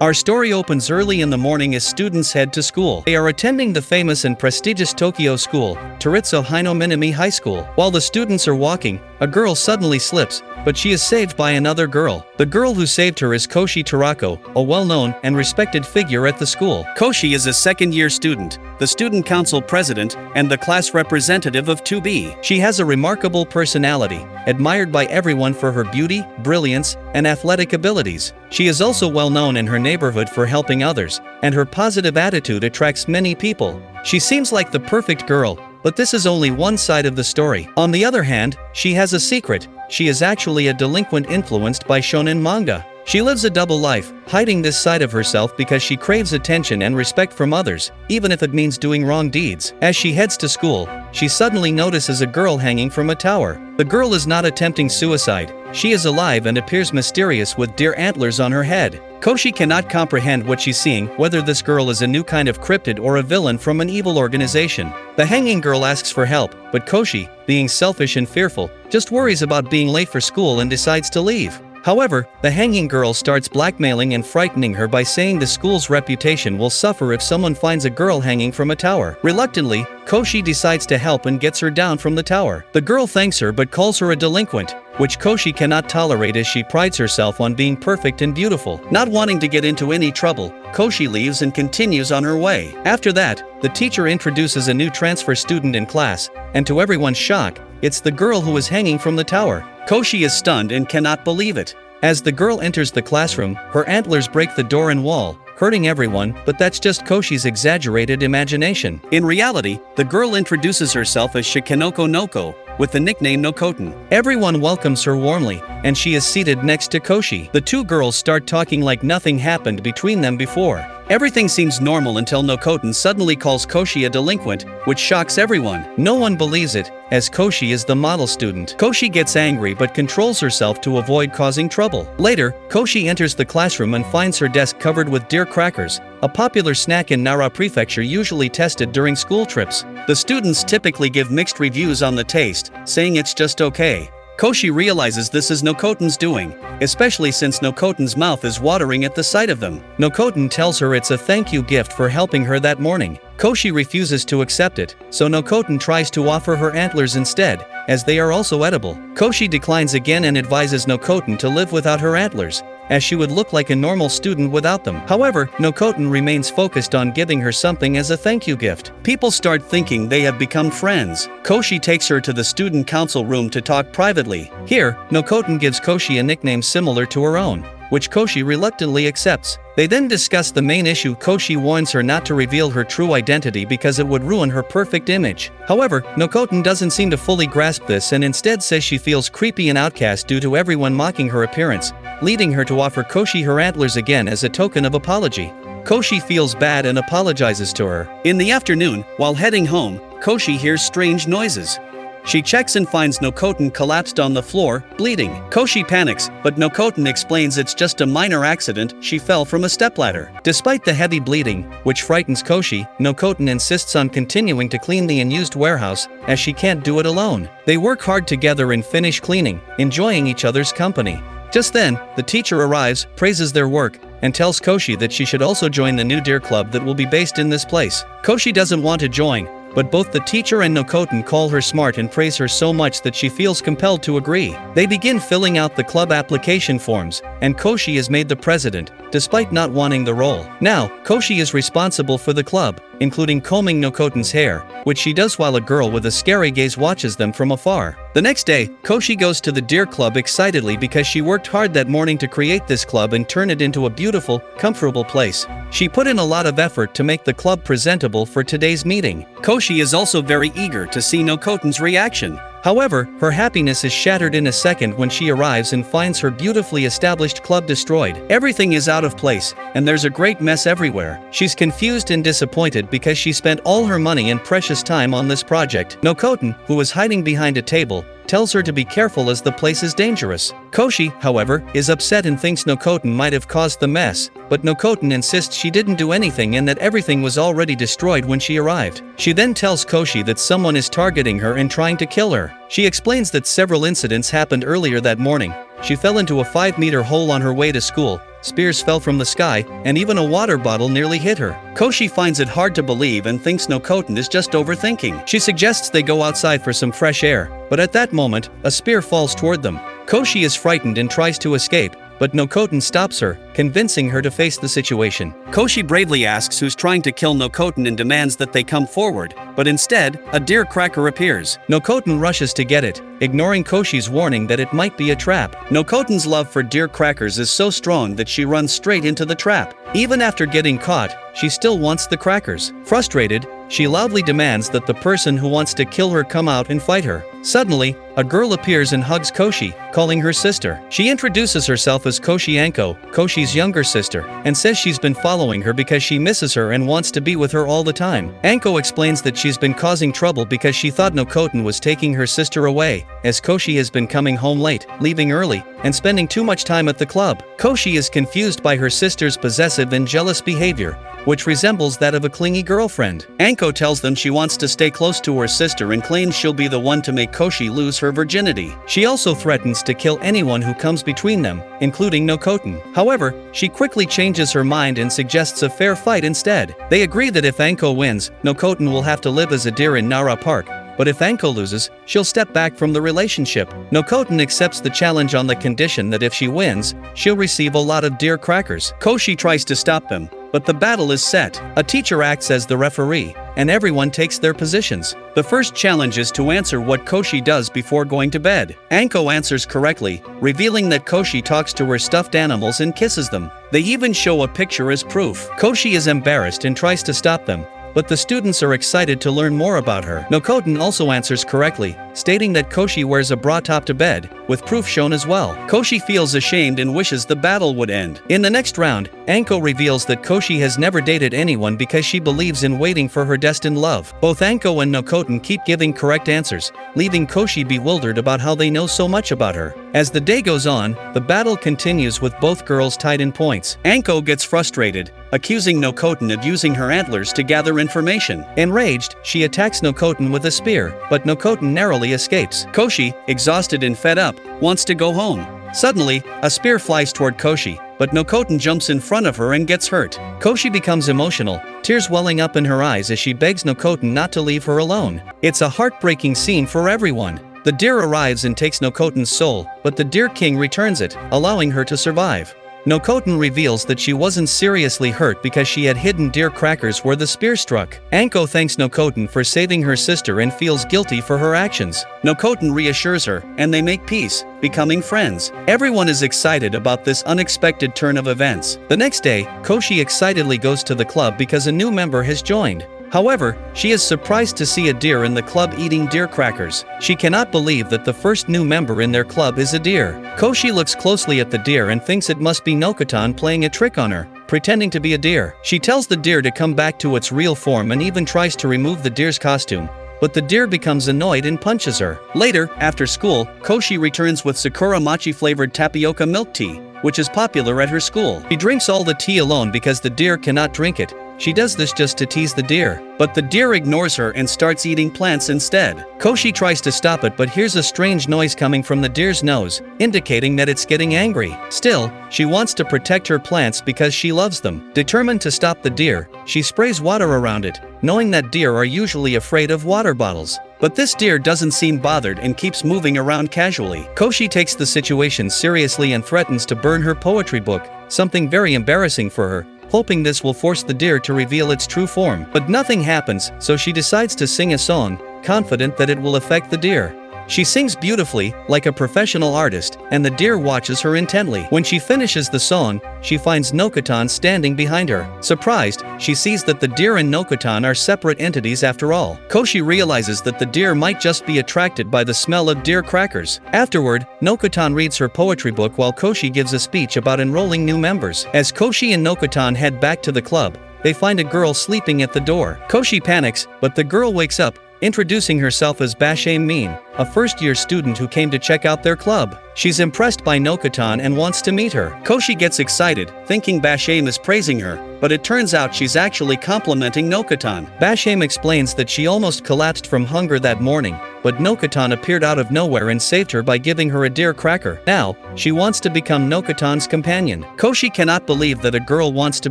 Our story opens early in the morning as students head to school. They are attending the famous and prestigious Tokyo school, Toritsu Hino Minami High School. While the students are walking, a girl suddenly slips, but she is saved by another girl. The girl who saved her is Koshi Tarako, a well-known and respected figure at the school. Koshi is a second-year student, the student council president, and the class representative of 2B. She has a remarkable personality, admired by everyone for her beauty, brilliance, and athletic abilities. She is also well-known in her neighborhood for helping others, and her positive attitude attracts many people. She seems like the perfect girl, but this is only one side of the story. On the other hand, she has a secret. She is actually a delinquent influenced by shonen manga. She lives a double life, hiding this side of herself because she craves attention and respect from others, even if it means doing wrong deeds. As she heads to school, she suddenly notices a girl hanging from a tower. The girl is not attempting suicide. She is alive and appears mysterious with deer antlers on her head. Koshi cannot comprehend what she's seeing, whether this girl is a new kind of cryptid or a villain from an evil organization. The hanging girl asks for help, but Koshi, being selfish and fearful, just worries about being late for school and decides to leave. However, the hanging girl starts blackmailing and frightening her by saying the school's reputation will suffer if someone finds a girl hanging from a tower. Reluctantly, Koshi decides to help and gets her down from the tower. The girl thanks her but calls her a delinquent, which Koshi cannot tolerate as she prides herself on being perfect and beautiful. Not wanting to get into any trouble, Koshi leaves and continues on her way. After that, the teacher introduces a new transfer student in class, and to everyone's shock, it's the girl who is hanging from the tower. Koshi is stunned and cannot believe it. As the girl enters the classroom, her antlers break the door and wall, hurting everyone, but that's just Koshi's exaggerated imagination. In reality, the girl introduces herself as Shikanoko Noko, with the nickname Nokoten. Everyone welcomes her warmly, and she is seated next to Koshi. The two girls start talking like nothing happened between them before. Everything seems normal until Nokoten suddenly calls Koshi a delinquent, which shocks everyone. No one believes it, as Koshi is the model student. Koshi gets angry but controls herself to avoid causing trouble. Later, Koshi enters the classroom and finds her desk covered with deer crackers, a popular snack in Nara Prefecture usually tested during school trips. The students typically give mixed reviews on the taste, saying it's just okay. Koshi realizes this is Nokoten's doing, especially since Nokoten's mouth is watering at the sight of them. Nokoten tells her it's a thank you gift for helping her that morning. Koshi refuses to accept it, so Nokoten tries to offer her antlers instead, as they are also edible. Koshi declines again and advises Nokoten to live without her antlers, as she would look like a normal student without them. However, Nokoten remains focused on giving her something as a thank you gift. People start thinking they have become friends. Koshi takes her to the student council room to talk privately. Here, Nokoten gives Koshi a nickname similar to her own, which Koshi reluctantly accepts. They then discuss the main issue. Koshi warns her not to reveal her true identity because it would ruin her perfect image. However, Nokoten doesn't seem to fully grasp this and instead says she feels creepy and outcast due to everyone mocking her appearance, leading her to offer Koshi her antlers again as a token of apology. Koshi feels bad and apologizes to her. In the afternoon, while heading home, Koshi hears strange noises. She checks and finds Nokoten collapsed on the floor, bleeding. Koshi panics, but Nokoten explains it's just a minor accident, she fell from a stepladder. Despite the heavy bleeding, which frightens Koshi, Nokoten insists on continuing to clean the unused warehouse, as she can't do it alone. They work hard together and finish cleaning, enjoying each other's company. Just then, the teacher arrives, praises their work, and tells Koshi that she should also join the new deer club that will be based in this place. Koshi doesn't want to join, but both the teacher and Nokoten call her smart and praise her so much that she feels compelled to agree. They begin filling out the club application forms, and Koshi is made the president, despite not wanting the role. Now, Koshi is responsible for the club, including combing Nokoten's hair, which she does while a girl with a scary gaze watches them from afar. The next day, Koshi goes to the deer club excitedly because she worked hard that morning to create this club and turn it into a beautiful, comfortable place. She put in a lot of effort to make the club presentable for today's meeting. Koshi is also very eager to see Nokoten's reaction. However, her happiness is shattered in a second when she arrives and finds her beautifully established club destroyed. Everything is out of place, and there's a great mess everywhere. She's confused and disappointed because she spent all her money and precious time on this project. Nokoten, who was hiding behind a table, tells her to be careful as the place is dangerous. Koshi, however, is upset and thinks Nokoten might have caused the mess, but Nokoten insists she didn't do anything and that everything was already destroyed when she arrived. She then tells Koshi that someone is targeting her and trying to kill her. She explains that several incidents happened earlier that morning. She fell into a 5-meter hole on her way to school, spears fell from the sky, and even a water bottle nearly hit her. Koshi finds it hard to believe and thinks Nokoten is just overthinking. She suggests they go outside for some fresh air, but at that moment, a spear falls toward them. Koshi is frightened and tries to escape, but Nokoten stops her, convincing her to face the situation. Koshi bravely asks who's trying to kill Nokoten and demands that they come forward, but instead, a deer cracker appears. Nokoten rushes to get it, ignoring Koshi's warning that it might be a trap. Nokoten's love for deer crackers is so strong that she runs straight into the trap. Even after getting caught, she still wants the crackers. Frustrated, she loudly demands that the person who wants to kill her come out and fight her. Suddenly, a girl appears and hugs Koshi, calling her sister. She introduces herself as Koshi Anko, Koshi's younger sister, and says she's been following her because she misses her and wants to be with her all the time. Anko explains that she's been causing trouble because she thought Nokoten was taking her sister away, as Koshi has been coming home late, leaving early, and spending too much time at the club. Koshi is confused by her sister's possessive and jealous behavior, which resembles that of a clingy girlfriend. Anko tells them she wants to stay close to her sister and claims she'll be the one to make Koshi lose her virginity. She also threatens to kill anyone who comes between them, including Nokoten. However, she quickly changes her mind and suggests a fair fight instead. They agree that if Anko wins, Nokoten will have to live as a deer in Nara Park, but if Anko loses, she'll step back from the relationship. Nokoten accepts the challenge on the condition that if she wins, she'll receive a lot of deer crackers. Koshi tries to stop them, but the battle is set. A teacher acts as the referee, and everyone takes their positions. The first challenge is to answer what Koshi does before going to bed. Anko answers correctly, revealing that Koshi talks to her stuffed animals and kisses them. They even show a picture as proof. Koshi is embarrassed and tries to stop them, but the students are excited to learn more about her. Nokoten also answers correctly, stating that Koshi wears a bra top to bed, with proof shown as well. Koshi feels ashamed and wishes the battle would end. In the next round, Anko reveals that Koshi has never dated anyone because she believes in waiting for her destined love. Both Anko and Nokoten keep giving correct answers, leaving Koshi bewildered about how they know so much about her. As the day goes on, the battle continues with both girls tied in points. Anko gets frustrated, accusing Nokoten of using her antlers to gather information. Enraged, she attacks Nokoten with a spear, but Nokoten narrowly escapes. Koshi, exhausted and fed up, wants to go home. Suddenly, a spear flies toward Koshi, but Nokoten jumps in front of her and gets hurt. Koshi becomes emotional, tears welling up in her eyes as she begs Nokoten not to leave her alone. It's a heartbreaking scene for everyone. The deer arrives and takes Nokoten's soul, but the Deer King returns it, allowing her to survive. Nokoten reveals that she wasn't seriously hurt because she had hidden deer crackers where the spear struck. Anko thanks Nokoten for saving her sister and feels guilty for her actions. Nokoten reassures her, and they make peace, becoming friends. Everyone is excited about this unexpected turn of events. The next day, Koshi excitedly goes to the club because a new member has joined. However, she is surprised to see a deer in the club eating deer crackers. She cannot believe that the first new member in their club is a deer. Koshi looks closely at the deer and thinks it must be Nokoten playing a trick on her, pretending to be a deer. She tells the deer to come back to its real form and even tries to remove the deer's costume, but the deer becomes annoyed and punches her. Later, after school, Koshi returns with Sakura Mochi-flavored tapioca milk tea, which is popular at her school. She drinks all the tea alone because the deer cannot drink it. She does this just to tease the deer, but the deer ignores her and starts eating plants instead. Koshi tries to stop it but hears a strange noise coming from the deer's nose, indicating that it's getting angry. Still, she wants to protect her plants because she loves them. Determined to stop the deer, she sprays water around it, knowing that deer are usually afraid of water bottles. But this deer doesn't seem bothered and keeps moving around casually. Koshi takes the situation seriously and threatens to burn her poetry book, something very embarrassing for her, hoping this will force the deer to reveal its true form. But nothing happens, so she decides to sing a song, confident that it will affect the deer. She sings beautifully, like a professional artist, and the deer watches her intently. When she finishes the song, she finds Nokoten standing behind her. Surprised, she sees that the deer and Nokoten are separate entities after all. Koshi realizes that the deer might just be attracted by the smell of deer crackers. Afterward, Nokoten reads her poetry book while Koshi gives a speech about enrolling new members. As Koshi and Nokoten head back to the club, they find a girl sleeping at the door. Koshi panics, but the girl wakes up, introducing herself as Bashaim Mean, a first-year student who came to check out their club. She's impressed by Nokoten and wants to meet her. Koshi gets excited, thinking Bashaim is praising her, but it turns out she's actually complimenting Nokoten. Bashaim explains that she almost collapsed from hunger that morning, but Nokotan appeared out of nowhere and saved her by giving her a deer cracker. Now, she wants to become Nokotan's companion. Koshi cannot believe that a girl wants to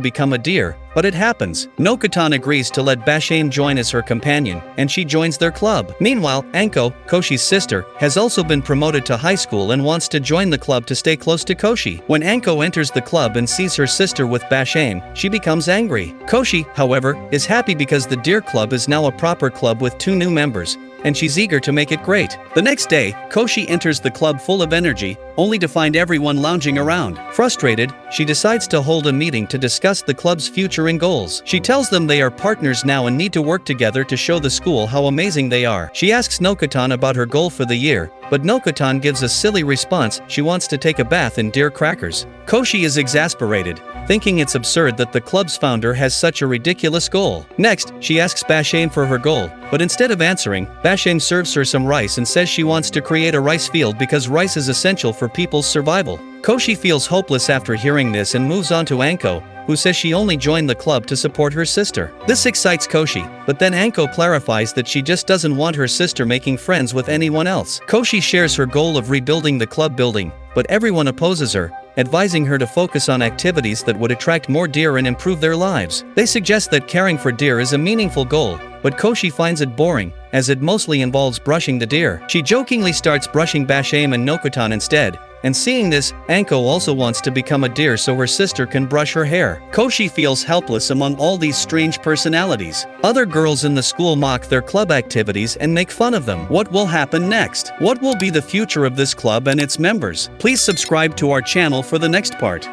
become a deer, but it happens. Nokotan agrees to let Bashame join as her companion, and she joins their club. Meanwhile, Anko, Koshi's sister, has also been promoted to high school and wants to join the club to stay close to Koshi. When Anko enters the club and sees her sister with Bashame, she becomes angry. Koshi, however, is happy because the Deer Club is now a proper club with 2 new members, and she's eager to make it great. The next day, Koshi enters the club full of energy, only to find everyone lounging around. Frustrated, she decides to hold a meeting to discuss the club's future and goals. She tells them they are partners now and need to work together to show the school how amazing they are. She asks Nokotan about her goal for the year, but Nokotan gives a silly response. She wants to take a bath in deer crackers. Koshi is exasperated, thinking it's absurd that the club's founder has such a ridiculous goal. Next, she asks Bashame for her goal, but instead of answering, Bashame serves her some rice and says she wants to create a rice field because rice is essential for people's survival. Koshi feels hopeless after hearing this and moves on to Anko, who says she only joined the club to support her sister. This excites Koshi, but then Anko clarifies that she just doesn't want her sister making friends with anyone else. Koshi shares her goal of rebuilding the club building, but everyone opposes her, advising her to focus on activities that would attract more deer and improve their lives. They suggest that caring for deer is a meaningful goal, but Koshi finds it boring, as it mostly involves brushing the deer. She jokingly starts brushing Bashame and Nokotan instead, and seeing this, Anko also wants to become a deer so her sister can brush her hair. Koshi feels helpless among all these strange personalities. Other girls in the school mock their club activities and make fun of them. What will happen next? What will be the future of this club and its members? Please subscribe to our channel for the next part.